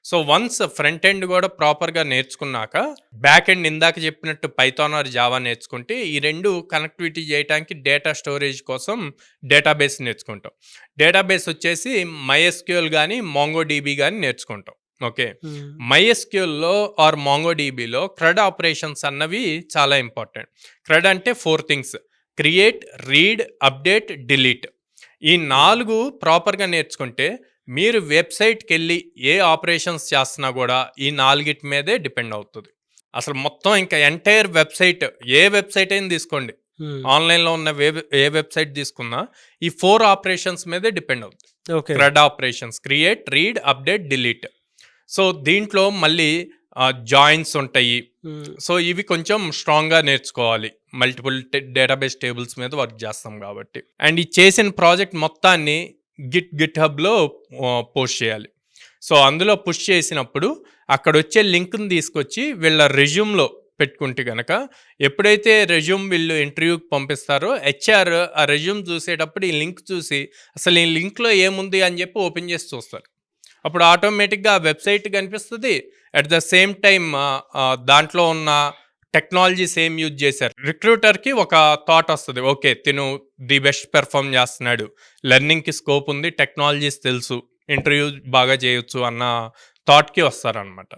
So, once front end గూడా ప్రాపర్‌గా నేర్చుకున్నాక, బ్యాక్ ఎండ్ ఇందాక చెప్పినట్టు పైథాన్ ఆర్ జావా నేర్చుకుంటే, ఈ 2 కనెక్టివిటీ జేయటానికి డేటా స్టోరేజ్ కోసం డేటాబేస్ నేర్చుకుంటాం. డేటాబేస్ వచ్చేసి మైఎస్‌క్యూఎల్ గాని, మోంగోడీబీ గాని నేర్చుకుంటాం. ఓకే. హ్మ్. మైఎస్‌క్యూఎల్‌లో ఆర్ మోంగోడీబీలో క్రడ్ ఆపరేషన్స్ అన్నవి చాలా ఇంపార్టెంట్. క్రడ్ అంటే 4 things. Create, read, update, delete. ఈ హ్మ్. 4 ప్రాపర్‌గా నేర్చుకుంటే మీరు వెబ్‌సైట్‌కెళ్ళి ఏ ఆపరేషన్స్ చేస్తున్నా గూడా ఈ 4 మీదే డిపెండ్ అవుతది. అసలు మొత్తం ఇంకా ఎంటైర్ వెబ్‌సైట్ ఏ వెబ్‌సైట్ అయినా తీసుకోండి. హ్మ్. ఆన్‌లైన్‌లో ఉన్న ఏ వెబ్‌సైట్ తీసుకున్నా ఈ 4 ఆపరేషన్స్ మీదే డిపెండ్ అవుద్ది. Okay. CRUD operations create, read, update, delete. So, దీంట్లో మళ్ళీ జాయిన్స్ ఉంటాయి. హ్మ్. సో, ఇవి కొంచెం స్ట్రాంగ్‌గా నేర్చుకోవాలి. మల్టిపుల్ డేటాబేస్ టేబుల్స్ మీద వర్క్ చేస్తాం కాబట్టి. అండ్ ఈ చేసిన ప్రాజెక్ట్ మొత్తాన్ని గిట్ హబ్‌లో పోస్ట్ చేయాలి. సో, అందులో పుష్ చేసినప్పుడు అక్కడొచ్చే లింక్‌ని తీసుకొచ్చి వీళ్ళ రెజ్యూమ్‌లో పెట్టుకుంటే గనక ఎప్పుడైతే రెజ్యూమ్ వీళ్ళు ఇంటర్వ్యూకి పంపిస్తారో హెచ్ఆర్ ఆ రెజ్యూమ్ చూసేటప్పుడు ఈ లింక్ చూసి అసలు ఈ లింక్‌లో ఏముంది అని చెప్పి ఓపెన్ చేసి చూస్తారు. అప్పుడు ఆటోమేటిక్‌గా ఆ వెబ్‌సైట్ కనిపిస్తది. అట్ ద సేమ్ టైమ్ దాంట్లో ఉన్న టెక్నాలజీస్ ఏం యూజ్ చేశారు. రిక్రూటర్‌కి ఒక థాట్ వస్తది. ఓకే. తిను ది బెస్ట్ పెర్ఫార్మ్ చేస్తున్నాడు. లెర్నింగ్‌కి స్కోప్ ఉంది. టెక్నాలజీస్ తెలుసు. ఇంటర్వ్యూ బాగా చేయొచ్చు అన్న థాట్‌కి వస్తారనమాట.